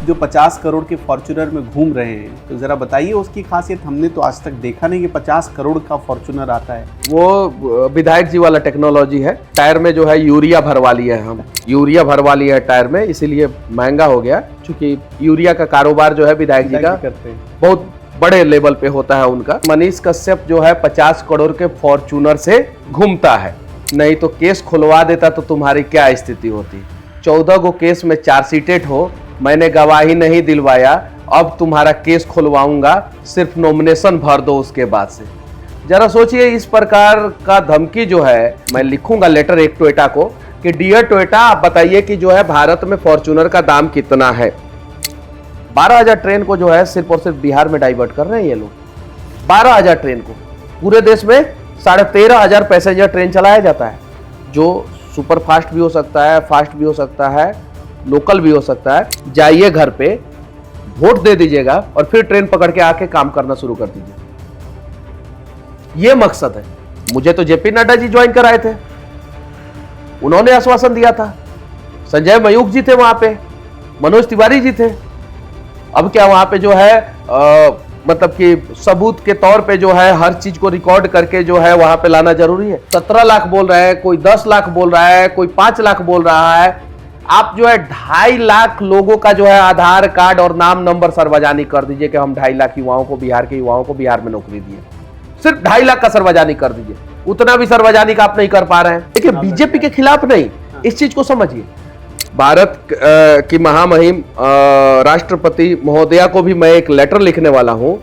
जो 50 करोड़ के फॉर्च्यूनर में घूम रहे हैं, तो जरा बताइए उसकी खासियत। हमने तो आज तक देखा नहीं कि 50 करोड़ का फॉर्च्यूनर आता है। वो विधायक जी वाला टेक्नोलॉजी है। टायर में जो है यूरिया भरवा लिया है, हम यूरिया भरवा लिया है टायर में, इसीलिए महंगा हो गया। क्योंकि यूरिया का कारोबार जो है विधायक जी का करते हैं, बहुत बड़े लेवल पे होता है उनका। मनीष कश्यप जो है 50 करोड़ के फॉर्च्यूनर से घूमता है। नहीं तो केस खुलवा देता तो तुम्हारी क्या स्थिति होती। 14 गो केस में चार्जशीटेड हो, मैंने गवाही नहीं दिलवाया, अब तुम्हारा केस खुलवाऊंगा, सिर्फ नॉमिनेशन भर दो उसके बाद से। जरा सोचिए, इस प्रकार का धमकी जो है, मैं लिखूंगा लेटर एक टोयोटा को कि डियर टोयोटा, आप बताइए कि जो है भारत में फॉर्च्यूनर का दाम कितना है। 12,000 ट्रेन को जो है सिर्फ और सिर्फ बिहार में डाइवर्ट कर रहे हैं ये लोग। 12,000 ट्रेन को पूरे देश में 13,500 पैसेंजर ट्रेन चलाया जाता है, जो सुपर फास्ट भी हो सकता है, फास्ट भी हो सकता है, लोकल भी हो सकता है। जाइए घर पे, वोट दे दीजिएगा और फिर ट्रेन पकड़ के आके काम करना शुरू कर दीजिए। ये मकसद है। मुझे तो जेपी नड्डा जी ज्वाइन कराए थे, उन्होंने आश्वासन दिया था। संजय मयूख जी थे वहां पे, मनोज तिवारी जी थे। अब क्या वहां पे जो है मतलब कि सबूत के तौर पे जो है हर चीज को रिकॉर्ड करके जो है वहां पे लाना जरूरी है। 17 लाख बोल रहा है, कोई 10 लाख बोल रहा है, कोई 5 लाख बोल रहा है। आप जो है 2.5 लाख लोगों का जो है आधार कार्ड और नाम नंबर सार्वजनिक कर दीजिए कि हम 2.5 लाख युवाओं को, बिहार के युवाओं को बिहार में नौकरी दिए। सिर्फ 2.5 लाख का सार्वजनिक कर दीजिए। उतना भी सार्वजनिक आप नहीं कर पा रहे हैं। देखिए, बीजेपी के खिलाफ नहीं, इस चीज को समझिए। भारत की महामहिम राष्ट्रपति महोदया को भी मैं एक लेटर लिखने वाला हूं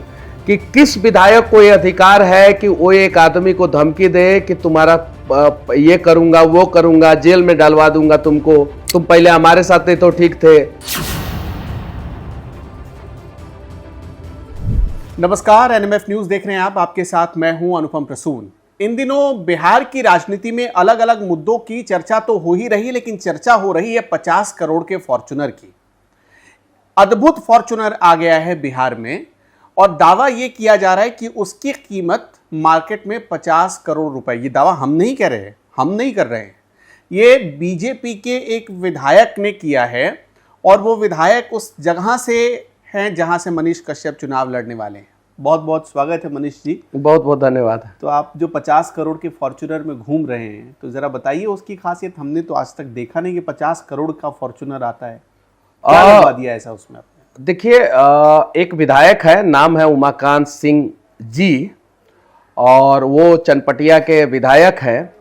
कि किस विधायक को यह अधिकार है कि वो एक आदमी को धमकी दे कि तुम्हारा ये करूंगा, वो करूंगा, जेल में डालवा दूंगा तुमको, तुम पहले हमारे साथ थे तो ठीक थे। नमस्कार, एनएमएफ न्यूज देख रहे हैं आप। आपके साथ मैं हूं अनुपम प्रसून। इन दिनों बिहार की राजनीति में अलग अलग मुद्दों की चर्चा तो हो ही रही, लेकिन चर्चा हो रही है 50 करोड़ के फॉर्च्यूनर की। अद्भुत फॉर्च्यूनर आ गया है बिहार में और दावा यह किया जा रहा है कि उसकी कीमत मार्केट में 50 करोड़ रुपए। ये दावा हम नहीं कह रहे हैं, हम नहीं कर रहे हैं, ये बीजेपी के एक विधायक ने किया है। और वो विधायक उस जगह से हैं जहां से मनीष कश्यप चुनाव लड़ने वाले हैं। बहुत बहुत स्वागत है मनीष जी। बहुत बहुत धन्यवाद। तो आप जो 50 करोड़ के फॉर्च्यूनर में घूम रहे हैं, तो जरा बताइए उसकी खासियत। हमने तो आज तक देखा नहीं कि 50 करोड़ का फॉर्च्यूनर आता है। क्या लगवा दिया ऐसा उसमें आपने? देखिए, एक विधायक है, नाम है उमाकांत सिंह जी, और वो चनपटिया के विधायक हैं।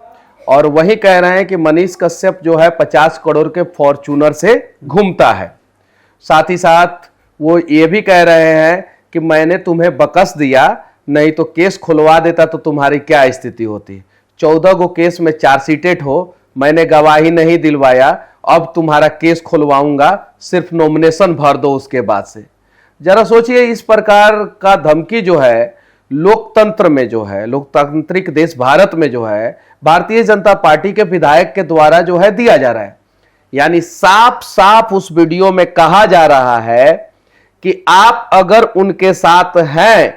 और वही कह रहे हैं कि मनीष कश्यप जो है 50 करोड़ के फॉर्च्यूनर से घूमता है। साथ ही साथ वो ये भी कह रहे हैं कि मैंने तुम्हें बकस दिया, नहीं तो केस खुलवा देता तो तुम्हारी क्या स्थिति होती। 14 गो केस में चार्जशीटेड हो, मैंने गवाही नहीं दिलवाया, अब तुम्हारा केस खुलवाऊंगा, सिर्फ नॉमिनेशन भर दो उसके बाद से। जरा सोचिए, इस प्रकार का धमकी जो है लोकतंत्र में जो है, लोकतांत्रिक देश भारत में जो है, भारतीय जनता पार्टी के विधायक के द्वारा जो है दिया जा रहा है। यानी साफ साफ उस वीडियो में कहा जा रहा है कि आप अगर उनके साथ हैं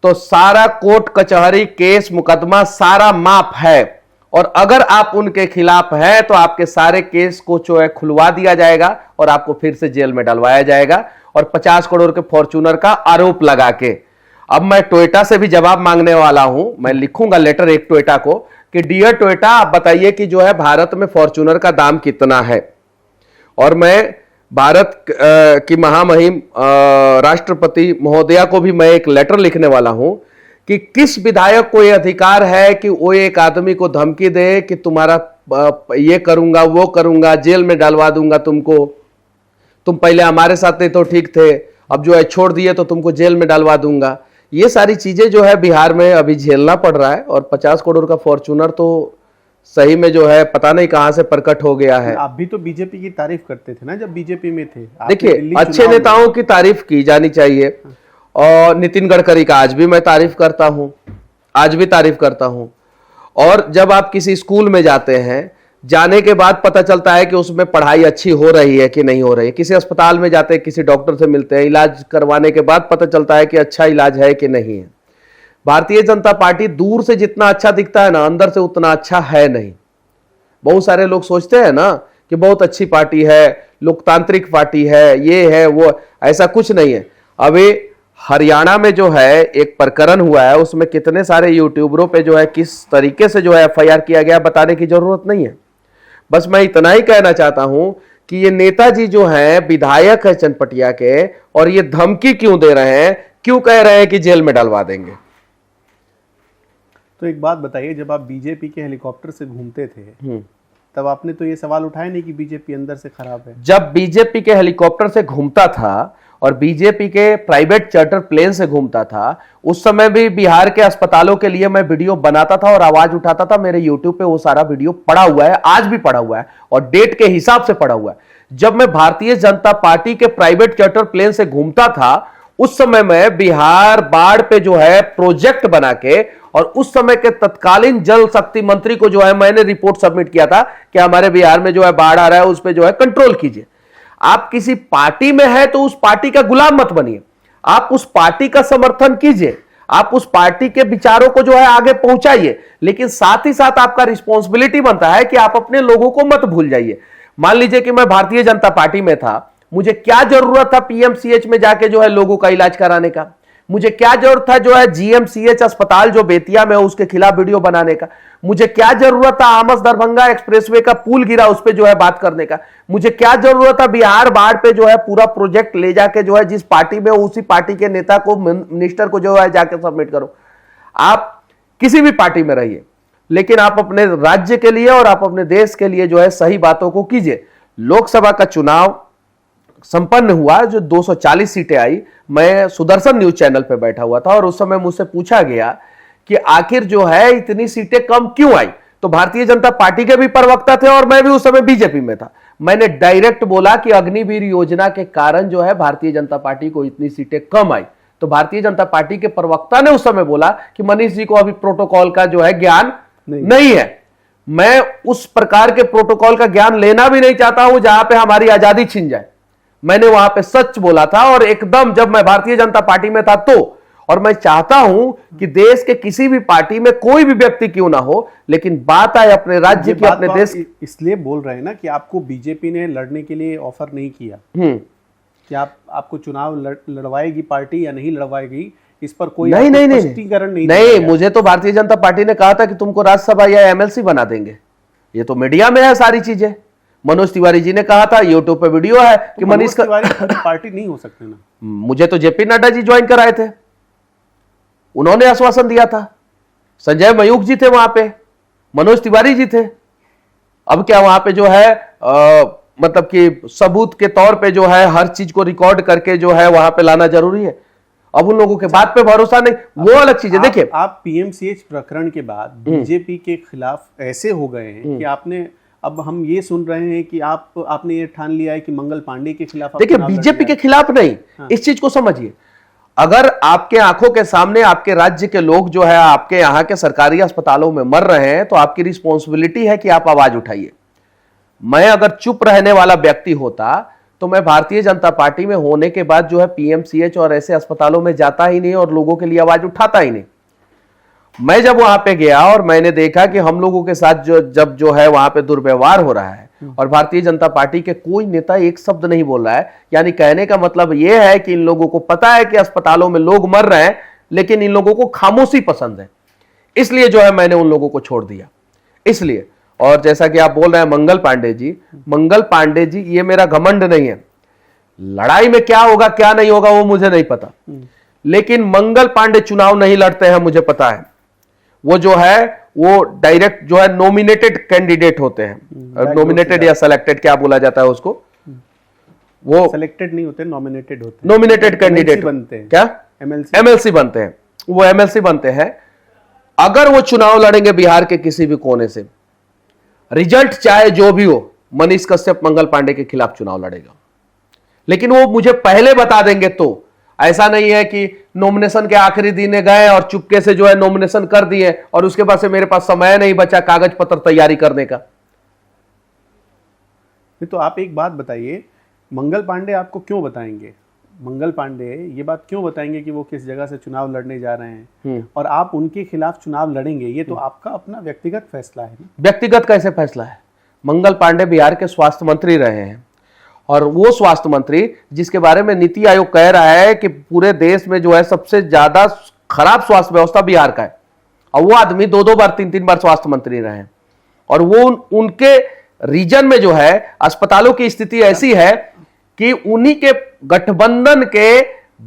तो सारा कोर्ट कचहरी केस मुकदमा सारा माफ है, और अगर आप उनके खिलाफ हैं तो आपके सारे केस को जो है खुलवा दिया जाएगा और आपको फिर से जेल में डलवाया जाएगा, और 50 करोड़ के फॉर्च्यूनर का आरोप लगा के। अब मैं टोयोटा से भी जवाब मांगने वाला हूं। मैं लिखूंगा लेटर एक टोयोटा को कि डियर टोयोटा, आप बताइए कि जो है भारत में फॉर्च्यूनर का दाम कितना है। और मैं भारत की महामहिम राष्ट्रपति महोदया को भी मैं एक लेटर लिखने वाला हूं कि किस विधायक को यह अधिकार है कि वो एक आदमी को धमकी दे कि तुम्हारा ये करूंगा, वो करूंगा, जेल में डालवा दूंगा तुमको, तुम पहले हमारे साथ थे तो ठीक थे, अब जो है छोड़ दिए तो तुमको जेल में डालवा दूंगा। ये सारी चीजें जो है बिहार में अभी झेलना पड़ रहा है। और 50 करोड़ का फॉर्च्यूनर तो सही में जो है पता नहीं कहां से प्रकट हो गया है। आप भी तो बीजेपी की तारीफ करते थे ना जब बीजेपी में थे। देखिए, अच्छे नेताओं की तारीफ की जानी चाहिए, और नितिन गडकरी का आज भी मैं तारीफ करता हूं, आज भी तारीफ करता हूं। और जब आप किसी स्कूल में जाते हैं, जाने के बाद पता चलता है कि उसमें पढ़ाई अच्छी हो रही है कि नहीं हो रही है। किसी अस्पताल में जाते हैं, किसी डॉक्टर से मिलते हैं, इलाज करवाने के बाद पता चलता है कि अच्छा इलाज है कि नहीं है। भारतीय जनता पार्टी दूर से जितना अच्छा दिखता है ना, अंदर से उतना अच्छा है नहीं। बहुत सारे लोग सोचते हैं ना कि बहुत अच्छी पार्टी है, लोकतांत्रिक पार्टी है, ये है वो, ऐसा कुछ नहीं है। अभी हरियाणा में जो है एक प्रकरण हुआ है, उसमें कितने सारे यूट्यूबरों पे जो है किस तरीके से जो है FIR किया गया बताने की जरूरत नहीं है। बस मैं इतना ही कहना चाहता हूं कि ये नेताजी जो हैं विधायक है चनपटिया के, और ये धमकी क्यों दे रहे हैं, क्यों कह रहे हैं कि जेल में डलवा देंगे। तो एक बात बताइए, जब आप बीजेपी के हेलीकॉप्टर से घूमते थे तब आपने तो ये सवाल उठाया नहीं कि बीजेपी अंदर से खराब है? जब बीजेपी के हेलीकॉप्टर से घूमता था और बीजेपी के प्राइवेट चार्टर प्लेन से घूमता था, उस समय भी बिहार के अस्पतालों के लिए मैं वीडियो बनाता था और आवाज उठाता था। मेरे यूट्यूब पे वो सारा वीडियो पड़ा हुआ है, आज भी पड़ा हुआ है और डेट के हिसाब से पड़ा हुआ है। जब मैं भारतीय जनता पार्टी के प्राइवेट चार्टर प्लेन से घूमता था, उस समय में बिहार बाढ़ पे जो है प्रोजेक्ट बना के, और उस समय के तत्कालीन जल शक्ति मंत्री को जो है मैंने रिपोर्ट सबमिट किया था कि हमारे बिहार में जो है बाढ़ आ रहा है, उस पर जो है कंट्रोल कीजिए। आप किसी पार्टी में है तो उस पार्टी का गुलाम मत बनिए, आप उस पार्टी का समर्थन कीजिए, आप उस पार्टी के विचारों को जो है आगे पहुंचाइए, लेकिन साथ ही साथ आपका रिस्पॉन्सिबिलिटी बनता है कि आप अपने लोगों को मत भूल जाइए। मान लीजिए कि मैं भारतीय जनता पार्टी में था, मुझे क्या जरूरत था PMCH में जाके जो है लोगों का इलाज कराने का, मुझे क्या जरूरत था जो है GMCH अस्पताल जो बेतिया में है उसके खिलाफ वीडियो बनाने का, मुझे क्या जरूरत था आमस दरभंगा एक्सप्रेसवे का पुल गिरा उस पे जो है बात करने का, मुझे क्या जरूरत था बिहार बाढ़ पे जो है पूरा प्रोजेक्ट ले जाके जो है जिस पार्टी में उसी पार्टी के नेता को, मिनिस्टर को जो है जाके सबमिट करो। आप किसी भी पार्टी में रहिए, लेकिन आप अपने राज्य के लिए और आप अपने देश के लिए जो है सही बातों को कीजिए। लोकसभा का चुनाव संपन्न हुआ, जो 240 सीटें आई, मैं सुदर्शन न्यूज चैनल पे बैठा हुआ था और उस समय मुझसे पूछा गया कि आखिर जो है इतनी सीटें कम क्यों आई। तो भारतीय जनता पार्टी के भी प्रवक्ता थे और मैं भी उस समय बीजेपी में था। मैंने डायरेक्ट बोला कि अग्निवीर योजना के कारण जो है भारतीय जनता पार्टी को इतनी सीटें कम आई। तो भारतीय जनता पार्टी के प्रवक्ता ने उस समय बोला कि मनीष जी को अभी प्रोटोकॉल का जो है ज्ञान नहीं है। मैं उस प्रकार के प्रोटोकॉल का ज्ञान लेना भी नहीं चाहता हूं जहां पे हमारी आजादी छिन जाए। मैंने वहां पे सच बोला था और एकदम जब मैं भारतीय जनता पार्टी में था तो, और मैं चाहता हूं कि देश के किसी भी पार्टी में कोई भी व्यक्ति क्यों ना हो, लेकिन बात आए अपने राज्य की, अपने देश। इसलिए बोल रहे हैं ना कि आपको बीजेपी ने लड़ने के लिए ऑफर नहीं किया कि आपको चुनाव लड़वाएगी पार्टी या नहीं लड़वाएगी, इस पर कोई स्पष्टीकरण नहीं। मुझे तो भारतीय जनता पार्टी ने कहा था कि तुमको राज्यसभा या MLC बना देंगे। ये तो मीडिया में है सारी चीजें। मनोज तिवारी जी ने कहा था, यूट्यूब पे वीडियो है कि मनोज तिवारी पार्टी नहीं हो सकते ना। मुझे तो JP नड्डा जी ज्वाइन कराए थे, उन्होंने आश्वासन दिया था। संजय मयूख जी थे वहां पे, मनोज तिवारी जी थे। अब क्या वहां पे जो है मतलब कि सबूत के तौर पे जो है हर चीज को रिकॉर्ड करके जो है वहां पे लाना जरूरी है। अब उन लोगों के बात पे भरोसा नहीं, वो अलग चीज है। देखिए, आप PMCH प्रकरण के बाद बीजेपी के खिलाफ ऐसे हो गए हैं कि आपने, अब हम ये सुन रहे हैं कि आपने ये ठान लिया है कि मंगल पांडे के खिलाफ। देखिए, बीजेपी के खिलाफ नहीं। इस चीज को समझिए, अगर आपके आंखों के सामने आपके राज्य के लोग जो है आपके यहाँ के सरकारी अस्पतालों में मर रहे हैं, तो आपकी रिस्पॉन्सिबिलिटी है कि आप आवाज उठाइए। मैं अगर चुप रहने वाला व्यक्ति होता तो मैं भारतीय जनता पार्टी में होने के बाद जो है PMCH और ऐसे अस्पतालों में जाता ही नहीं और लोगों के लिए आवाज उठाता ही नहीं। मैं जब वहां पे गया और मैंने देखा कि हम लोगों के साथ जब जो है वहां पे दुर्व्यवहार हो रहा है और भारतीय जनता पार्टी के कोई नेता एक शब्द नहीं बोल रहा है, यानी कहने का मतलब यह है कि इन लोगों को पता है कि अस्पतालों में लोग मर रहे हैं, लेकिन इन लोगों को खामोशी पसंद है, इसलिए जो है मैंने उन लोगों को छोड़ दिया। इसलिए, और जैसा कि आप बोल रहे हैं मंगल पांडे जी, ये मेरा घमंड नहीं है। लड़ाई में क्या होगा क्या नहीं होगा वो मुझे नहीं पता, लेकिन मंगल पांडे चुनाव नहीं लड़ते हैं, मुझे पता है। वो जो है वो डायरेक्ट जो है नॉमिनेटेड कैंडिडेट होते हैं। नॉमिनेटेड या सेलेक्टेड क्या बोला जाता है उसको, वो सेलेक्टेड नहीं होते, नॉमिनेटेड होते हैं। नॉमिनेटेड कैंडिडेट बनते हैं। क्या MLC बनते हैं, वो MLC बनते हैं। अगर वो चुनाव लड़ेंगे बिहार के किसी भी कोने से, रिजल्ट चाहे जो भी हो, मनीष कश्यप मंगल पांडे के खिलाफ चुनाव लड़ेगा। लेकिन वो मुझे पहले बता देंगे, तो ऐसा नहीं है कि नॉमिनेशन के आखिरी दिन गए और चुपके से जो है नॉमिनेशन कर दिए और उसके बाद से मेरे पास समय नहीं बचा कागज पत्र तैयारी करने का। तो आप एक बात बताइए, मंगल पांडे आपको क्यों बताएंगे? मंगल पांडे ये बात क्यों बताएंगे कि वो किस जगह से चुनाव लड़ने जा रहे हैं और आप उनके खिलाफ चुनाव लड़ेंगे? ये तो आपका अपना व्यक्तिगत फैसला है ना। व्यक्तिगत कैसे फैसला है? मंगल पांडे बिहार के स्वास्थ्य मंत्री रहे हैं, और वो स्वास्थ्य मंत्री जिसके बारे में नीति आयोग कह रहा है कि पूरे देश में जो है सबसे ज्यादा खराब स्वास्थ्य व्यवस्था बिहार का है, और वो आदमी 2-2 बार 3-3 बार स्वास्थ्य मंत्री रहे हैं। और वो उनके रीजन में जो है अस्पतालों की स्थिति ऐसी है कि उन्हीं के गठबंधन के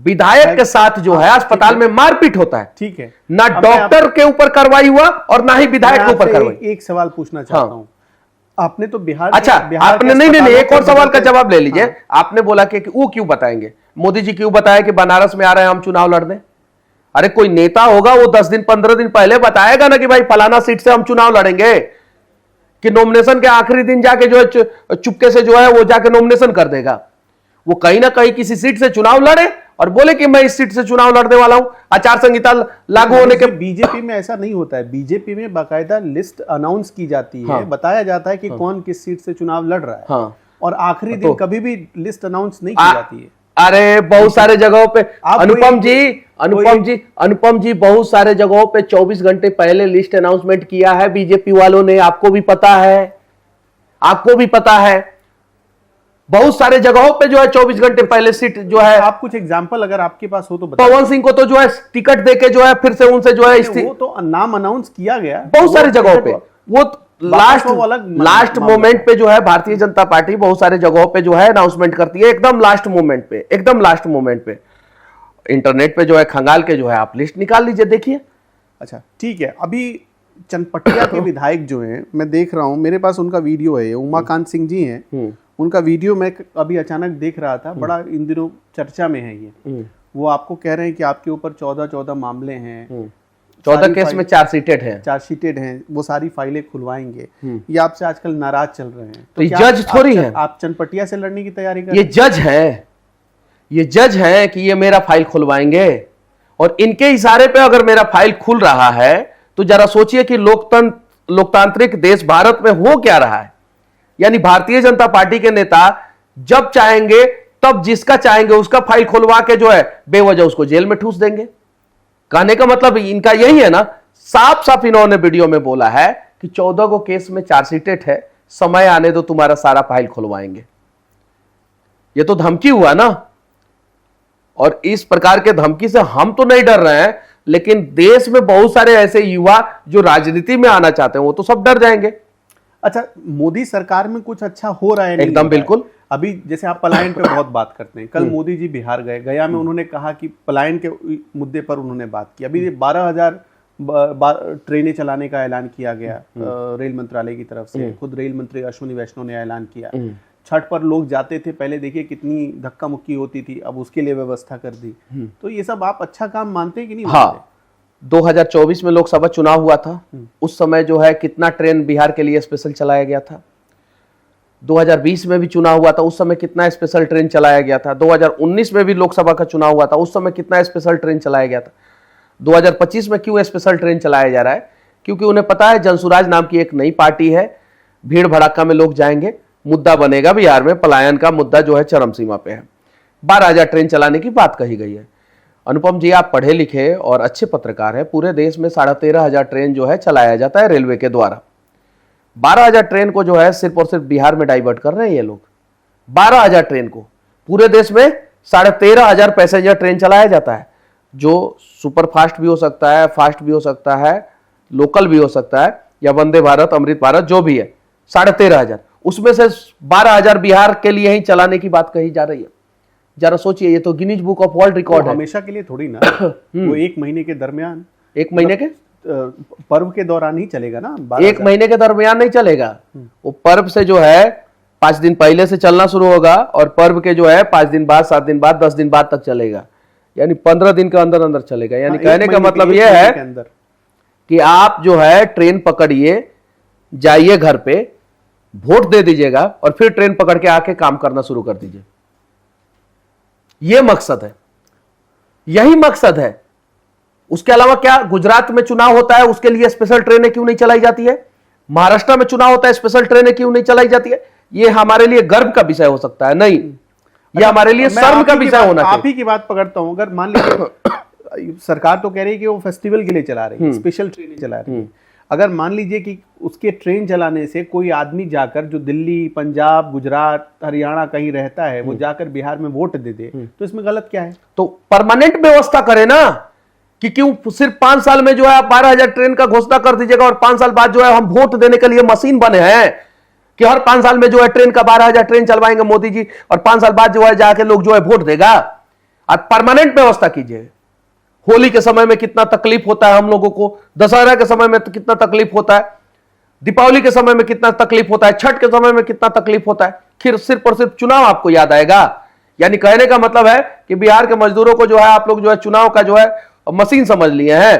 विधायक के साथ जो है अस्पताल में मारपीट होता है। ठीक है, ना डॉक्टर के ऊपर कार्रवाई हुआ और ना ही विधायक के ऊपर कार्रवाई। एक सवाल पूछना चाहता हूं, आपने तो बिहार अच्छा, आपने नहीं एक और सवाल का जवाब ले लीजिए। आपने बोला कि वो क्यों बताएंगे, मोदी जी क्यों बताया कि बनारस में आ रहे हैं हम चुनाव लड़ने? अरे कोई नेता होगा वो 10 दिन 15 दिन पहले बताएगा ना कि भाई फलाना सीट से हम चुनाव लड़ेंगे, कि नॉमिनेशन के आखिरी दिन जाके जो है चुपके से जो है वो जाके नॉमिनेशन कर देगा। वो कहीं ना कहीं किसी सीट से चुनाव लड़े और बोले कि मैं इस सीट से चुनाव लड़ने वाला हूं। आचार संहिता लागू होने के बीजेपी में ऐसा नहीं होता है। बीजेपी में बाकायदा लिस्ट अनाउंस की जाती है, हाँ, बताया जाता है कि कौन किस सीट से चुनाव लड़ रहा है, हाँ, और आखिरी दिन कभी भी लिस्ट अनाउंस नहीं की जाती है। अरे बहुत सारे जगहों पे अनुपम जी बहुत सारे जगहों पे 24 घंटे पहले लिस्ट अनाउंसमेंट किया है बीजेपी वालों ने, आपको भी पता है, आपको भी पता है। बहुत सारे जगहों पे जो है 24 घंटे पहले सीट जो है। आप कुछ एग्जांपल अगर आपके पास हो तो बताइए। पवन सिंह को तो जो है टिकट देके जो है फिर से उनसे जो है वो तो नाम अनाउंस किया गया बहुत सारी जगहों पे। वो लास्ट मोमेंट पे जो है भारतीय जनता पार्टी बहुत सारे जगहों पे जो है अनाउंसमेंट करती है, एकदम लास्ट मोमेंट पे, एकदम लास्ट मोमेंट पे। इंटरनेट पे जो है खंगाल के जो है आप लिस्ट निकाल लीजिए, देखिए। अच्छा ठीक है, अभी चनपटिया के विधायक जो हैं, मैं देख रहा हूं, मेरे पास उनका वीडियो है, उमाकांत सिंह जी हैं, उनका वीडियो मैं अभी अचानक देख रहा था, बड़ा इन दिनों चर्चा में है ये। वो आपको कह रहे हैं कि आपके ऊपर 14 मामले हैं, 14 केस में चार्जशीटेड हैं, वो सारी फाइलें खुलवाएंगे। ये आपसे आजकल नाराज चल रहे हैं, तो जज थोड़ी है। आप चनपटिया से लड़ने की तैयारी कर? ये जज है कि ये मेरा फाइल खुलवाएंगे, और इनके इशारे पे अगर मेरा फाइल खुल रहा है तो जरा सोचिए कि लोकतांत्रिक देश भारत में हो क्या रहा है। यानी भारतीय जनता पार्टी के नेता जब चाहेंगे तब जिसका चाहेंगे उसका फाइल खुलवा के जो है बेवजह उसको जेल में ठूस देंगे। कहने का मतलब इनका यही है ना, साफ साफ इन्होंने वीडियो में बोला है कि 14 को केस में चार्जशीटेड है, समय आने दो तुम्हारा सारा फाइल खुलवाएंगे। ये तो धमकी हुआ ना, और इस प्रकार के धमकी से हम तो नहीं डर रहे हैं, लेकिन देश में बहुत सारे ऐसे युवा जो राजनीति में आना चाहते हैं वो तो सब डर जाएंगे। अच्छा, मोदी सरकार में कुछ अच्छा हो रहा है? एकदम बिल्कुल। अभी जैसे आप पलायन पे बहुत बात करते हैं, कल मोदी जी बिहार गए, गया में उन्होंने कहा कि पलायन के मुद्दे पर उन्होंने बात की। अभी 12,000 ट्रेनें चलाने का ऐलान किया गया रेल मंत्रालय की तरफ से, खुद रेल मंत्री अश्विनी वैष्णव ने ऐलान किया। छठ पर लोग जाते थे, पहले देखिए कितनी धक्का मुक्की होती थी, अब उसके लिए व्यवस्था कर दी। तो ये सब आप अच्छा काम मानते हैं कि नहीं? हाँ, 2024 में लोकसभा चुनाव हुआ था, उस समय जो है कितना ट्रेन बिहार के लिए स्पेशल चलाया गया था। 2020 में भी चुनाव हुआ था, उस समय कितना स्पेशल ट्रेन चलाया गया था। 2019 में भी लोकसभा का चुनाव हुआ था, उस समय कितना स्पेशल ट्रेन चलाया गया था। 2025 में क्यों स्पेशल ट्रेन चलाया जा रहा है? क्योंकि उन्हें पता है जनसुराज नाम की एक नई पार्टी है, भीड़ भड़ाका में लोग जाएंगे, मुद्दा बनेगा बिहार में, पलायन का मुद्दा जो है चरम सीमा पे है। 12,000 ट्रेन चलाने की बात कही गई है। अनुपम जी, आप पढ़े लिखे और अच्छे पत्रकार हैं, पूरे देश में 13,500 ट्रेन जो है चलाया जाता है रेलवे के द्वारा। 12,000 ट्रेन को जो है सिर्फ और सिर्फ बिहार में डाइवर्ट कर रहे हैं ये लोग। 12,000 ट्रेन को पूरे देश में 13,500 पैसेंजर ट्रेन चलाया जाता है, जो सुपर फास्ट भी हो सकता है, फास्ट भी हो सकता है, लोकल भी हो सकता है, या वंदे भारत, अमृत भारत, जो भी है 13,500, उसमें से 12,000 बिहार के लिए ही चलाने की बात कही जा रही है। जरा सोचिए, ये तो Guinness book of world record है। हमेशा के लिए थोड़ी ना वो 1 महीने के दरमियान, 1 महीने के पर्व के दौरान ही चलेगा ना। 1 महीने के दरमियान नहीं चलेगा, वो पर्व से जो है 5 दिन पहले से चलना शुरू होगा, और पर्व के जो है 5 दिन बाद, 7 दिन बाद, 10 दिन बाद तक चलेगा, यानी 15 दिन के अंदर अंदर चलेगा। यानी कहने का मतलब यह है कि आप जो है ट्रेन पकड़िए, जाइए घर पे, वोट दे दीजिएगा, और फिर ट्रेन पकड़ के आके काम करना शुरू कर दीजिए। यह मकसद है, यही मकसद है। उसके अलावा क्या गुजरात में चुनाव होता है, उसके लिए स्पेशल ट्रेनें क्यों नहीं चलाई जाती है? महाराष्ट्र में चुनाव होता है, स्पेशल ट्रेनें क्यों नहीं चलाई जाती है? यह हमारे लिए गर्व का विषय हो सकता है? नहीं, यह हमारे लिए शर्म का विषय होना चाहिए। आप ही की बात पकड़ता हूं, अगर मान लीजिए सरकार तो कह रही है कि वो फेस्टिवल के लिए चला रही है, स्पेशल ट्रेनें चला रही है, अगर मान लीजिए कि उसके ट्रेन चलाने से कोई आदमी जाकर जो दिल्ली, पंजाब, गुजरात, हरियाणा कहीं रहता है वो जाकर बिहार में वोट दे दे, तो इसमें गलत क्या है? तो परमानेंट व्यवस्था करे ना, कि क्यों सिर्फ 5 साल में जो है आप 12,000 ट्रेन का घोषणा कर दीजिएगा और 5 साल बाद जो है हम वोट देने के लिए मशीन बने हैं कि हर 5 साल में जो है ट्रेन का 12,000 ट्रेन चलवाएंगे मोदी जी और 5 साल बाद जो है जाके लोग जो है वोट देगा। आप परमानेंट व्यवस्था कीजिए। होली के समय में कितना तकलीफ होता है हम लोगों को, दशहरा के समय में तो कितना तकलीफ होता है, दीपावली के समय में कितना तकलीफ होता है, छठ के समय में कितना तकलीफ होता है, फिर सिर्फ और सिर्फ चुनाव आपको याद आएगा। यानी कहने का मतलब है कि बिहार के मजदूरों को जो है आप लोग जो है चुनाव का जो है मशीन समझ लिए हैं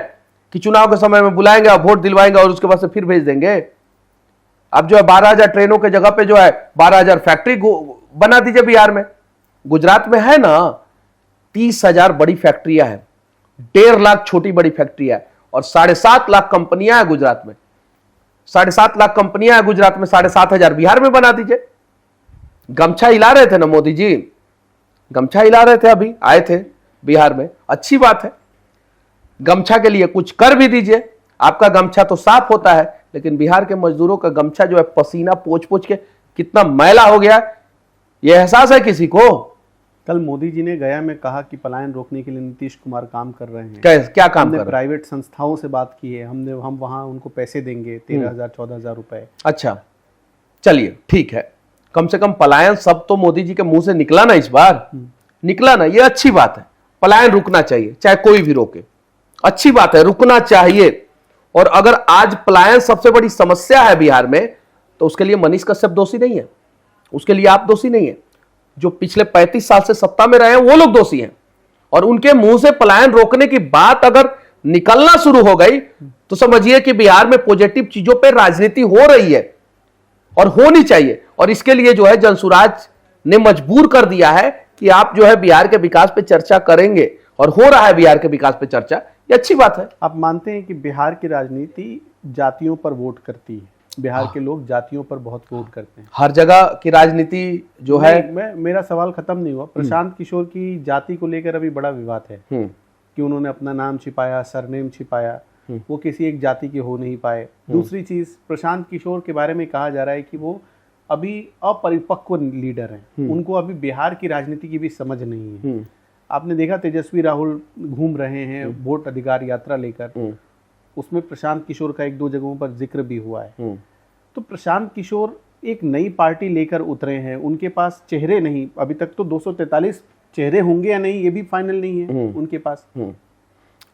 कि चुनाव के समय में बुलाएंगे और वोट दिलवाएंगे और उसके बाद से फिर भेज देंगे। अब जो है 12,000 ट्रेनों के जगह पे जो है 12,000 फैक्ट्री बना दीजिए बिहार में। गुजरात में है ना 30,000 बड़ी फैक्ट्रियां हैं, 1.5 लाख छोटी बड़ी फैक्ट्रियां है और 7.5 लाख कंपनियां हैं गुजरात में। 7.5 लाख कंपनियां हैं गुजरात में, 7,500 बिहार में बना दीजिए। गमछा हिला रहे थे ना मोदी जी, गमछा हिला रहे थे, अभी आए थे बिहार में, अच्छी बात है। गमछा के लिए कुछ कर भी दीजिए। आपका गमछा तो साफ होता है, लेकिन बिहार के मजदूरों का गमछा जो है पसीना पोंछ पोंछ के कितना मैला हो गया, यह एहसास है किसी को? कल मोदी जी ने गया में कहा कि पलायन रोकने के लिए नीतीश कुमार काम कर रहे हैं। क्या काम कर रहे हैं? प्राइवेट संस्थाओं से बात की है, हम वहां उनको पैसे देंगे 13,000 14,000 रुपए। अच्छा, चलिए ठीक है, कम से कम पलायन सब तो मोदी जी के मुंह से निकला ना, इस बार निकला ना, ये अच्छी बात है। पलायन रुकना चाहिए, चाहे कोई भी रोके, अच्छी बात है, रुकना चाहिए। और अगर आज पलायन सबसे बड़ी समस्या है बिहार में, तो उसके लिए मनीष कश्यप दोषी नहीं है, उसके लिए आप दोषी नहीं है। जो पिछले 35 साल से सत्ता में रहे हैं वो लोग दोषी हैं। और उनके मुंह से पलायन रोकने की बात अगर निकलना शुरू हो गई तो समझिए कि बिहार में पॉजिटिव चीजों पर राजनीति हो रही है और होनी चाहिए। और इसके लिए जो है जनसुराज ने मजबूर कर दिया है कि आप जो है बिहार के विकास पे चर्चा करेंगे, और हो रहा है बिहार के विकास पे चर्चा, ये अच्छी बात है। आप मानते हैं कि बिहार की राजनीति जातियों पर वोट करती है? बिहार के लोग जातियों पर बहुत वोट करते हैं। हर जगह की राजनीति जो है, मेरा सवाल खत्म नहीं हुआ। प्रशांत किशोर की जाति को लेकर अभी बड़ा विवाद है कि उन्होंने अपना नाम छिपाया, सरनेम छिपाया, वो किसी एक जाति के हो नहीं पाए। दूसरी चीज, प्रशांत किशोर के बारे में कहा जा रहा है कि वो अभी अपरिपक्व लीडर हैं, उनको अभी बिहार की राजनीति की भी समझ नहीं है। आपने देखा तेजस्वी राहुल घूम रहे हैं वोट अधिकार यात्रा लेकर, उसमें प्रशांत किशोर का 1-2 जगहों पर जिक्र भी हुआ है। तो प्रशांत किशोर एक नई पार्टी लेकर उतरे हैं, उनके पास चेहरे नहीं, अभी तक तो 243 चेहरे होंगे या नहीं ये भी फाइनल नहीं है उनके पास।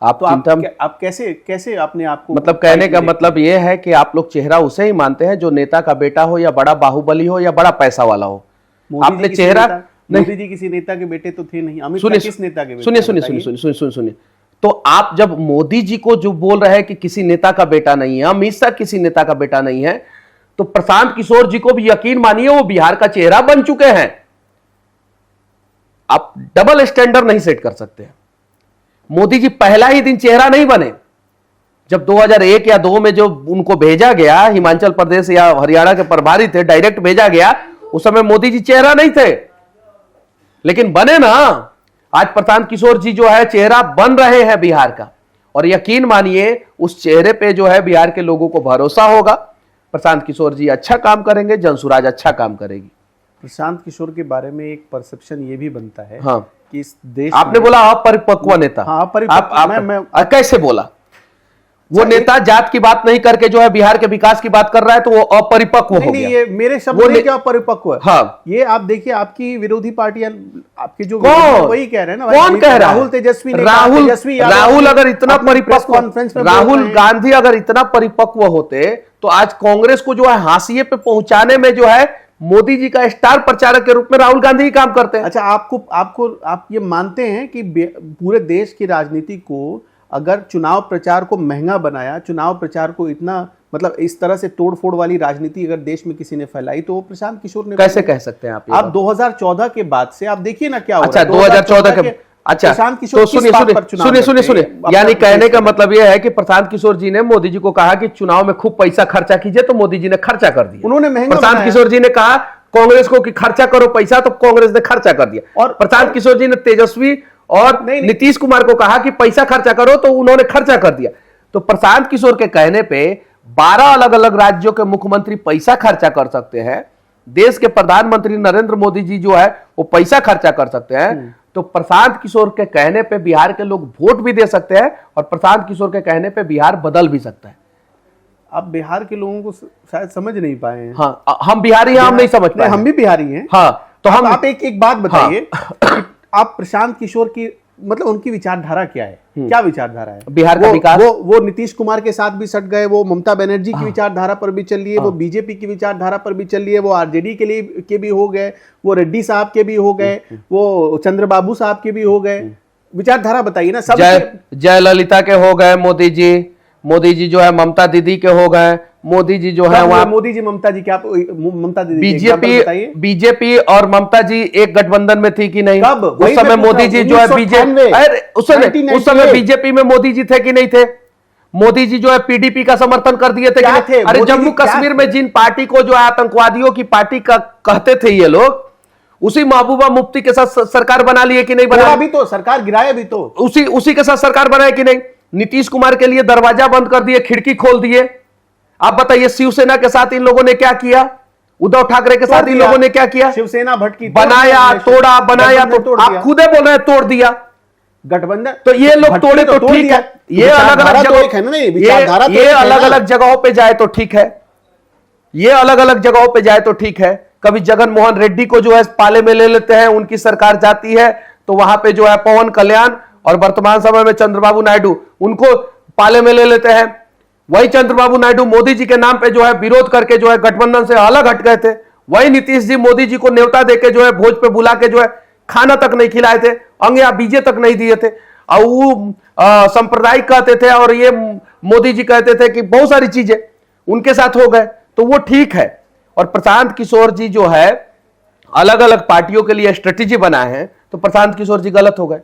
आप तो आप कैसे अपने आप को, मतलब कहने का मतलब ये है कि आप लोग चेहरा उसे ही मानते हैं जो नेता का बेटा हो या बड़ा बाहुबली हो या बड़ा पैसा वाला हो। आपने चेहरा, मोदी जी किसी नेता के बेटे तो थे नहीं। अमित शाह किस नेता के बेटे? सुनिए, तो आप जब मोदी जी को जो बोल रहे हैं कि किसी नेता का बेटा नहीं है, अमित शाह किसी नेता का बेटा नहीं है, तो प्रशांत किशोर जी को भी यकीन मानिए वो बिहार का चेहरा बन चुके हैं। आप डबल स्टैंडर्ड नहीं सेट कर सकते। मोदी जी पहला ही दिन चेहरा नहीं बने। जब 2001 या 2 में जो उनको भेजा गया, हिमाचल प्रदेश या हरियाणा के प्रभारी थे, डायरेक्ट भेजा गया, उस समय मोदी जी चेहरा नहीं थे, लेकिन बने ना। आज प्रशांत किशोर जी जो है चेहरा बन रहे हैं बिहार का, और यकीन मानिए उस चेहरे पे जो है बिहार के लोगों को भरोसा होगा। प्रशांत किशोर जी अच्छा काम करेंगे, जनसुराज अच्छा काम करेगी। प्रशांत किशोर के बारे में एक परसेप्शन ये भी बनता है हाँ, कि इस देश आपने बोला अपरिपक्व नेता। हाँ, अपरिपक्व। कैसे बोला? वो नेता जात की बात नहीं करके जो है बिहार के विकास की बात कर रहा है, तो वो अपरिपक्व हो गया। ये मेरे शब्द नहीं क्या अपरिपक्व है। हाँ, ये आप देखिए, आपकी विरोधी पार्टियां, आपके जो वही कह रहे हैं ना, कौन कह रहा है? राहुल तेजस्वी ने, राहुल अगर इतना परिपक्व, राहुल गांधी अगर इतना परिपक्व होते तो आज कांग्रेस को जो है हाशिए पे पहुंचाने में जो है मोदी जी का स्टार प्रचारक के रूप में राहुल गांधी ही काम करते हैं। अच्छा, आप ये मानते हैं कि पूरे देश की राजनीति को अगर चुनाव प्रचार को महंगा बनाया, चुनाव प्रचार को इतना मतलब इस तरह से तोड़फोड़ वाली राजनीति अगर देश में किसी ने फैलाई, तो वो प्रशांत किशोर ने कैसे कह सकते हैं आप 2014 के बाद से आप देखिए ना क्या हो रहा है। 2014 के अच्छा, तो सुनिए, यानी कहने का मतलब यह है कि प्रशांत किशोर जी ने मोदी जी को कहा कि चुनाव में खूब पैसा खर्चा कीजिए, तो मोदी जी ने खर्चा कर दिया। उन्होंने महंगा प्रशांत किशोर जी ने कहा कांग्रेस को कि खर्चा करो पैसा, तो कांग्रेस ने खर्चा कर दिया। और प्रशांत किशोर जी ने तेजस्वी और नीतीश कुमार को कहा कि पैसा खर्चा करो, तो उन्होंने खर्चा कर दिया। तो प्रशांत किशोर के कहने पे 12 अलग अलग राज्यों के मुख्यमंत्री पैसा खर्चा कर सकते हैं, देश के प्रधानमंत्री नरेंद्र मोदी जी जो है वो पैसा खर्चा कर सकते हैं, तो प्रशांत किशोर के कहने पे बिहार के लोग वोट भी दे सकते हैं और प्रशांत किशोर के कहने पे बिहार बदल भी सकता है। अब बिहार के लोगों को शायद समझ नहीं पाए हैं। हाँ, हम बिहारी हैं, हम नहीं समझ पाए। हम भी बिहारी हैं। हाँ, तो हम आप एक बात बताइए कि आप प्रशांत किशोर की मतलब उनकी विचारधारा क्या है, क्या विचारधारा है बिहार का विकास? वो नीतीश कुमार के साथ भी सट गए, वो ममता बनर्जी की विचारधारा पर भी चल रही है, वो बीजेपी की विचारधारा पर भी चल रही है, वो आरजेडी के भी हो गए, वो रेड्डी साहब के भी हो गए, वो चंद्रबाबू साहब के भी हो गए। विचारधारा बताइए ना। सब जयललिता के हो गए मोदी जी जो है ममता दीदी के हो गए, मोदी जी जो है वहां मोदी जी ममता जी, क्या आप ममता दीदी बीजेपी और ममता जी एक गठबंधन में थी कि नहीं? कब? उस समय मोदी जी जो है बीजेपी, उस समय बीजेपी में मोदी जी थे कि नहीं थे? मोदी जी जो है पीडीपी का समर्थन कर दिए थे कि नहीं? अरे जम्मू कश्मीर में जिन पार्टी को जो है आतंकवादियों की पार्टी का कहते थे ये लोग, उसी महबूबा मुफ्ती के साथ सरकार बना लिए कि नहीं बना? भी तो सरकार गिराया भी तो उसी के साथ सरकार बनाए कि नहीं? नीतीश कुमार के लिए दरवाजा बंद कर दिए, खिड़की खोल दिए। आप बताइए शिवसेना के साथ इन लोगों ने क्या किया? उद्धव ठाकरे के साथ इन लोगों ने क्या किया? शिवसेना भटकी, बनाया तोड़ा, बनाया तो आप खुदे बोल रहे हैं तोड़ दिया गठबंधन। तो ये लोग तोड़े तो ठीक है, ये अलग अलग जगह, ये अलग अलग जगहों पे जाए तो ठीक है, ये अलग अलग जगहों पे जाए तो ठीक है। कभी जगन मोहन रेड्डी को जो है पाले में ले लेते हैं, उनकी सरकार जाती है तो वहां पे जो है पवन कल्याण और वर्तमान समय में चंद्रबाबू नायडू उनको पाले में ले लेते हैं। वही चंद्रबाबू नायडू मोदी जी के नाम पे जो है विरोध करके जो है गठबंधन से अलग हट गए थे। वही नीतीश जी मोदी जी को न्योता देके जो है भोज पे बुला के जो है खाना तक नहीं खिलाए थे, अंग्या बीजे तक नहीं दिए थे, और वो सांप्रदायिक कहते थे और ये मोदी जी कहते थे कि बहुत सारी चीजें उनके साथ हो गए, तो वो ठीक है। और प्रशांत किशोर जी जो है अलग अलग पार्टियों के लिए स्ट्रेटेजी बनाए हैं, तो प्रशांत किशोर जी गलत हो गए?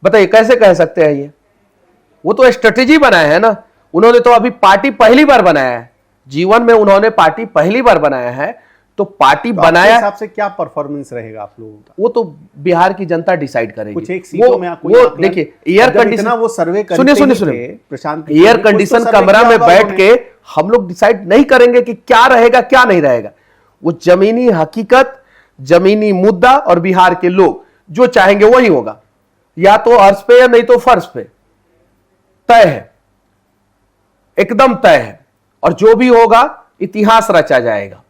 बताइए कैसे कह सकते हैं? ये वो तो स्ट्रेटेजी बनाए हैं ना, उन्होंने तो अभी पार्टी पहली बार बनाया है, जीवन में उन्होंने पार्टी पहली बार बनाया है, तो पार्टी तो बनाया हिसाब से क्या परफॉर्मेंस रहेगा आप लोगों का? वो तो बिहार की जनता डिसाइड करेगी। कुछ एक सीटों में वो देखिए एयर कंडीशन, वो सर्वे सुनिए प्रशांत, एयर कंडीशन कमरा में बैठ के हम लोग डिसाइड नहीं करेंगे कि क्या रहेगा क्या नहीं रहेगा। वो जमीनी हकीकत, जमीनी मुद्दा और बिहार के लोग जो चाहेंगे वही होगा, या तो अर्श पे या नहीं तो फर्श पे, तय है, एकदम तय है। और जो भी होगा इतिहास रचा जाएगा,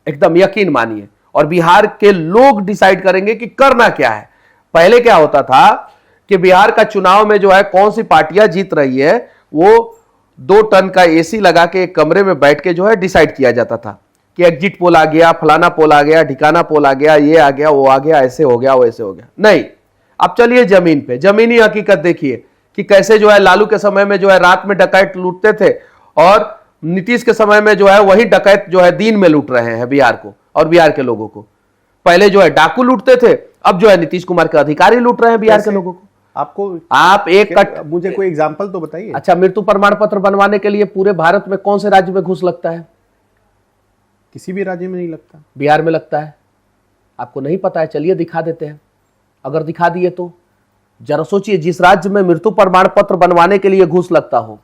एकदम यकीन मानिए। और बिहार के लोग डिसाइड करेंगे कि करना क्या है। पहले क्या होता था कि बिहार का चुनाव में जो है कौन सी पार्टियां जीत रही है, वो 2 टन का एसी लगा के एक कमरे में बैठ के जो है डिसाइड किया जाता था कि एग्जिट पोल आ गया, फलाना पोल आ गया, ठिकाना पोल आ गया, ये आ गया, वो आ गया, ऐसे हो गया, वैसे हो गया। नहीं, अब चलिए जमीन पे, जमीनी हकीकत देखिए कि कैसे जो है लालू के समय में जो है रात में डकैत लूटते थे, और नीतीश के समय में जो है वही डकैत जो है दिन में लूट रहे हैं बिहार को और बिहार के लोगों को। पहले जो है डाकू लूटते थे, अब जो है नीतीश कुमार के अधिकारी लूट रहे हैं बिहार के लोगों को। आप मुझे कोई एग्जांपल तो बताइए। अच्छा, मृत्यु प्रमाण पत्र बनवाने के लिए पूरे भारत में कौन से राज्य में घूस लगता है? किसी भी राज्य में नहीं लगता, बिहार में लगता है। आपको नहीं पता है? चलिए दिखा देते हैं। अगर दिखा दिए तो जरा सोचिए, जिस राज्य में मृत्यु प्रमाण पत्र बनवाने के लिए घूस लगता हो।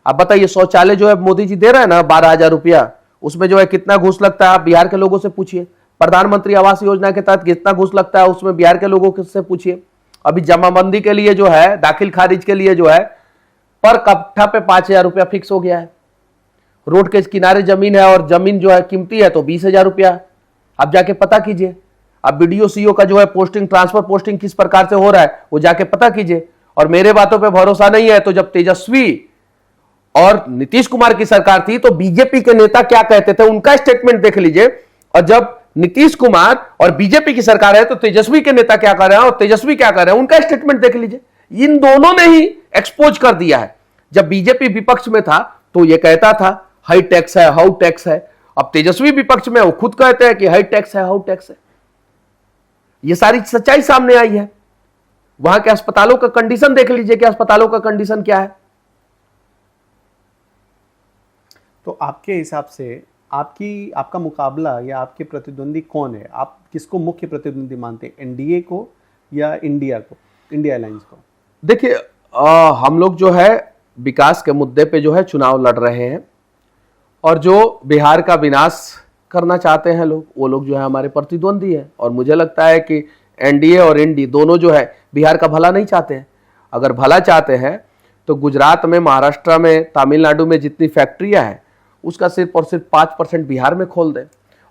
आप बताइए, शौचालय जो है मोदी जी दे रहे हैं ना 12,000 रुपया, उसमें जो है कितना घूस लगता है? आप बिहार के लोगों से पूछिए। प्रधानमंत्री आवास योजना के तहत कितना घूस लगता है, उसमें बिहार के लोगों से पूछिए। अभी जमाबंदी के लिए जो है, दाखिल खारिज के लिए जो है पर कट्ठा पे 5,000 रुपया फिक्स हो गया है। रोड के किनारे जमीन है और जमीन जो है कीमती है तो 20,000 रुपया। आप जाके पता कीजिए। अब बीडीओ सीओ का जो है पोस्टिंग, ट्रांसफर पोस्टिंग किस प्रकार से हो रहा है वो जाके पता कीजिए। और मेरे बातों पे भरोसा नहीं है तो जब तेजस्वी और नीतीश कुमार की सरकार थी तो बीजेपी के नेता क्या कहते थे उनका स्टेटमेंट देख लीजिए, और जब नीतीश कुमार और बीजेपी की सरकार है तो तेजस्वी के नेता क्या कर रहे हैं और तेजस्वी क्या कर रहे हैं उनका स्टेटमेंट देख लीजिए। इन दोनों ने ही एक्सपोज कर दिया है। जब बीजेपी विपक्ष में था तो ये कहता था हाई टैक्स है, हाउ टैक्स है। अब तेजस्वी विपक्ष में वो खुद कहते हैं कि हाई टैक्स है, हाउ टैक्स है। ये सारी सच्चाई सामने आई है। वहां के अस्पतालों का कंडीशन देख लीजिए कि अस्पतालों का कंडीशन क्या है। तो आपके हिसाब से आपका मुकाबला या आपके प्रतिद्वंदी कौन है? आप किसको मुख्य प्रतिद्वंदी मानते हैं, एनडीए को या इंडिया अलायंस को? देखिए, हम लोग जो है विकास के मुद्दे पे जो है चुनाव लड़ रहे हैं, और जो बिहार का विनाश करना चाहते हैं लोग, वो लोग जो है हमारे प्रतिद्वंदी है। और मुझे लगता है कि एनडीए और इंडी दोनों जो है बिहार का भला नहीं चाहते हैं। अगर भला चाहते हैं तो गुजरात में, महाराष्ट्र में, तमिलनाडु में जितनी फैक्ट्रियां हैं उसका सिर्फ और सिर्फ 5% बिहार में खोल दें।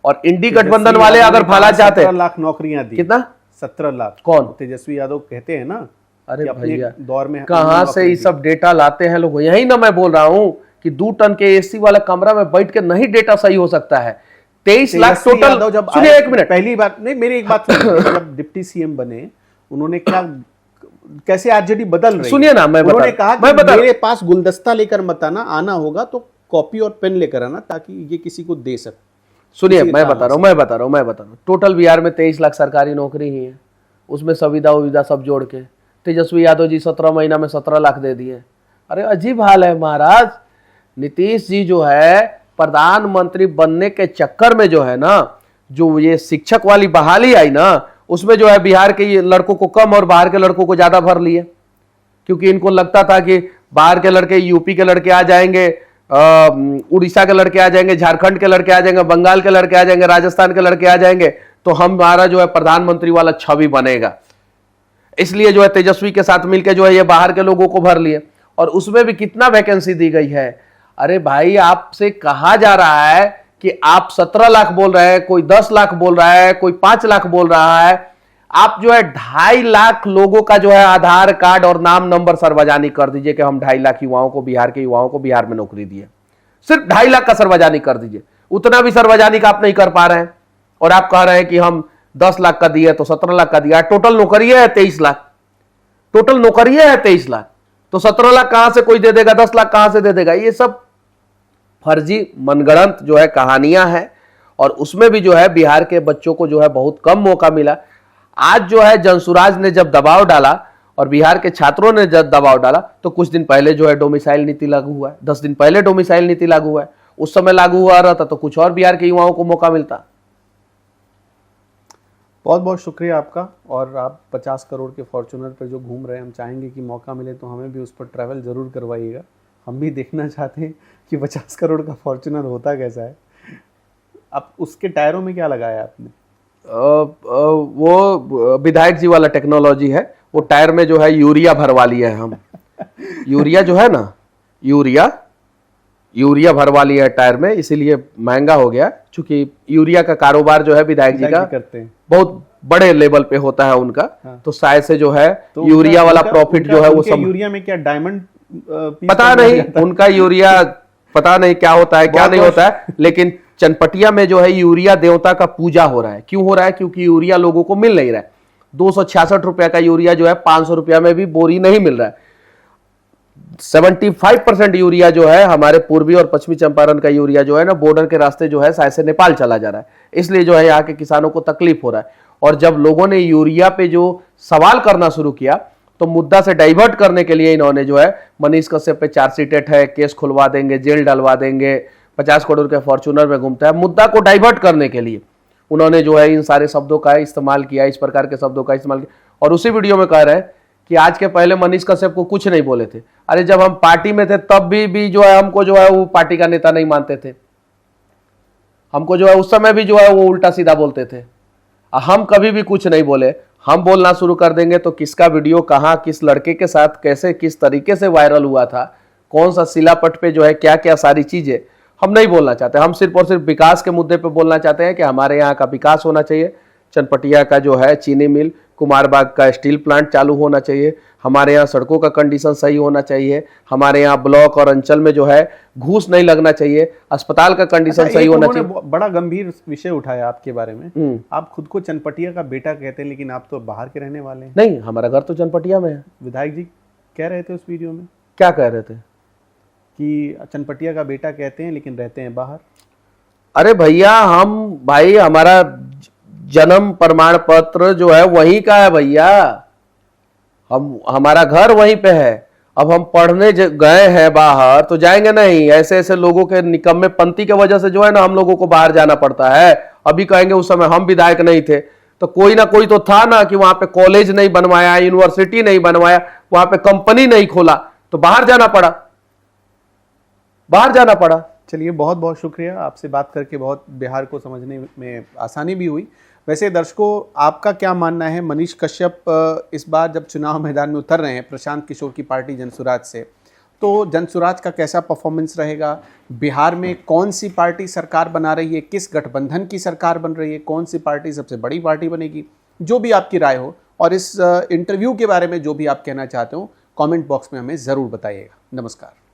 और इंडी गठबंधन वाले अगर भला चाहते हैं, 17 लाख नौकरियां दी। कितना? 17 लाख। कौन? तेजस्वी यादव कहते हैं ना। अरे भैया, दौर में कहां से ये सब डेटा लाते हैं लोग? यही ना मैं बोल रहा हूं कि 2 टन के एसी वाला कमरा में बैठ के नहीं डेटा सही हो सकता है। 23 लाख टोटल। जब सुनिए एक मिनट, पहली बार नहीं, मेरी एक बात जब डिप्टी सीएम बने, उन्होंने क्या, कैसे आरजेडी बदल रही है, सुनिए ना, मैं उन्होंने कहा कि बता मेरे पास गुलदस्ता लेकर मत आना, आना होगा तो कॉपी और पेन लेकर आना ताकि ये किसी को दे सके। सुनिए, मैं बता रहा हूँ टोटल बिहार में 23 लाख सरकारी नौकरी ही है, उसमें संविदा उविदा सब जोड़ के तेजस्वी यादव जी 17 महीना में 17 लाख दे दिए। अरे अजीब हाल है महाराज। नीतीश जी जो है प्रधानमंत्री बनने के चक्कर में जो है ना, जो ये शिक्षक वाली बहाली आई ना, उसमें जो है बिहार के लड़कों को कम और बाहर के लड़कों को ज्यादा भर लिए, क्योंकि इनको लगता था कि बाहर के लड़के, यूपी के लड़के आ जाएंगे, उड़ीसा के लड़के आ जाएंगे, झारखंड के लड़के आ जाएंगे, बंगाल के लड़के आ जाएंगे, राजस्थान के लड़के आ जाएंगे, तो हमारा जो है प्रधानमंत्री वाला छवि बनेगा। इसलिए जो है तेजस्वी के साथ मिलकर जो है ये बाहर के लोगों को भर लिए, और उसमें भी कितना वैकेंसी दी गई है। अरे भाई, आपसे कहा जा रहा है कि आप 17 लाख बोल रहे हैं, कोई 10 लाख बोल रहा है, कोई 5 लाख बोल रहा है। आप जो है 2.5 लाख लोगों का जो है आधार कार्ड और नाम नंबर सार्वजनिक कर दीजिए कि हम 2.5 लाख युवाओं को, बिहार के युवाओं को बिहार में नौकरी दिए। सिर्फ 2.5 लाख का सार्वजनिक कर दीजिए। उतना भी सार्वजनिक आप नहीं कर पा रहे हैं, और आप कह रहे हैं कि हम 10 लाख का दिए तो 17 लाख का दिया। टोटल नौकरी है 23 लाख, टोटल नौकरी है 23 लाख, तो 17 लाख कहां से कोई दे देगा, 10 लाख कहां से दे देगा? ये सब फर्जी मनगढ़ंत जो है कहानियां हैं, और उसमें भी जो है बिहार के बच्चों को जो है बहुत कम मौका मिला। आज जो है जनसुराज ने जब दबाव डाला और बिहार के छात्रों ने जब दबाव डाला, तो कुछ दिन पहले जो है डोमिसाइल नीति लागू हुआ है, 10 दिन पहले डोमिसाइल नीति लागू हुआ है। उस समय लागू हुआ रहता तो कुछ और बिहार के युवाओं को मौका मिलता। बहुत बहुत शुक्रिया आपका। और आप 50 करोड़ के फॉर्च्यूनर पर जो घूम रहे हैं, हम चाहेंगे कि मौका मिले तो हमें भी उस पर ट्रैवल जरूर करवाइएगा। हम भी देखना चाहते हैं कि 50 करोड़ का फॉर्च्यूनर होता कैसा है। अब उसके टायरों में क्या लगाया आपने? वो विधायक जी वाला टेक्नोलॉजी है। वो टायर में जो है यूरिया भरवा लिया है हम। यूरिया जो है ना, यूरिया भरवा लिया है टायर में, इसीलिए महंगा हो गया। क्योंकि यूरिया का कारोबार जो है विधायक जी का करते हैं, बहुत बड़े लेवल पे होता है उनका। हाँ। तो शायद से जो है तो यूरिया वाला प्रॉफिट जो है वो सब, यूरिया में क्या डायमंड पता नहीं उनका यूरिया, पता नहीं क्या होता है क्या नहीं होता है। लेकिन चनपटिया में जो है यूरिया देवता का पूजा हो रहा है। क्यों हो रहा है? क्योंकि यूरिया लोगों को मिल नहीं रहा है। 266 रुपया का यूरिया जो है 500 रुपया में भी बोरी नहीं मिल रहा है। 75% यूरिया जो है हमारे पूर्वी और पश्चिमी चंपारण का यूरिया जो है ना, बॉर्डर के रास्ते जो है शायद से नेपाल चला जा रहा है। इसलिए जो है यहाँ के किसानों को तकलीफ हो रहा है। और जब लोगों ने यूरिया पे जो सवाल करना शुरू किया, तो मुद्दा से डाइवर्ट करने के लिए इन्होंने जो है मनीष कश्यप पे चार्जशीट है, केस खुलवा देंगे, जेल डलवा देंगे, 50 करोड़ के फॉर्च्यूनर में घूमता है, मुद्दा को डाइवर्ट करने के लिए उन्होंने जो है इन सारे शब्दों का इस्तेमाल किया, इस प्रकार के शब्दों का इस्तेमाल किया। और उसी वीडियो में कह रहे हैं कि आज के पहले मनीष कश्यप को कुछ नहीं बोले थे। अरे जब हम पार्टी में थे तब भी जो है हमको जो है वो पार्टी का नेता नहीं मानते थे। हमको जो है उस समय भी जो है वो उल्टा सीधा बोलते थे। हम कभी भी कुछ नहीं बोले। हम बोलना शुरू कर देंगे तो किसका वीडियो कहाँ, किस लड़के के साथ कैसे, किस तरीके से वायरल हुआ था, कौन सा शिलापट पे जो है क्या क्या सारी चीजें, हम नहीं बोलना चाहते। हम सिर्फ और सिर्फ विकास के मुद्दे पे बोलना चाहते हैं कि हमारे यहाँ का विकास होना चाहिए। चनपटिया का जो है चीनी मिल, कुमारबाग का स्टील प्लांट चालू होना चाहिए। हमारे यहाँ सड़कों का कंडीशन सही होना चाहिए। हमारे यहाँ ब्लॉक और अंचल में जो है घूस नहीं लगना चाहिए। अस्पताल का कंडीशन सही होना चाहिए। बड़ा गंभीर विषय उठाया आपके बारे में। आप खुद को चनपटिया का बेटा कहते हैं, लेकिन आप तो बाहर के रहने वाले हैं। नहीं, हमारा घर तो चनपटिया में है। विधायक जी कह रहे थे उस वीडियो में, क्या कह रहे थे? कि चनपटिया का बेटा कहते हैं लेकिन रहते हैं बाहर। अरे भैया, हम भाई हमारा जन्म प्रमाण पत्र जो है वहीं का है भैया। हमारा घर वहीं पे है। अब हम पढ़ने गए हैं बाहर तो जाएंगे नहीं। ऐसे ऐसे लोगों के निकम्मे पंथी के वजह से जो है ना हम लोगों को बाहर जाना पड़ता है। अभी कहेंगे उस समय हम विधायक नहीं थे तो कोई ना कोई तो था ना कि वहां पे कॉलेज नहीं बनवाया, यूनिवर्सिटी नहीं बनवाया, वहां पे कंपनी नहीं खोला, तो बाहर जाना पड़ा। बाहर जाना पड़ा। चलिए, बहुत बहुत शुक्रिया, आपसे बात करके बहुत बिहार को समझने में आसानी भी हुई। वैसे दर्शकों, आपका क्या मानना है? मनीष कश्यप इस बार जब चुनाव मैदान में उतर रहे हैं प्रशांत किशोर की पार्टी जनसुराज से, तो जनसुराज का कैसा परफॉर्मेंस रहेगा? बिहार में कौन सी पार्टी सरकार बना रही है, किस गठबंधन की सरकार बन रही है, कौन सी पार्टी सबसे बड़ी पार्टी बनेगी? जो भी आपकी राय हो और इस इंटरव्यू के बारे में जो भी आप कहना चाहते हो, कमेंट बॉक्स में हमें ज़रूर बताइएगा। नमस्कार।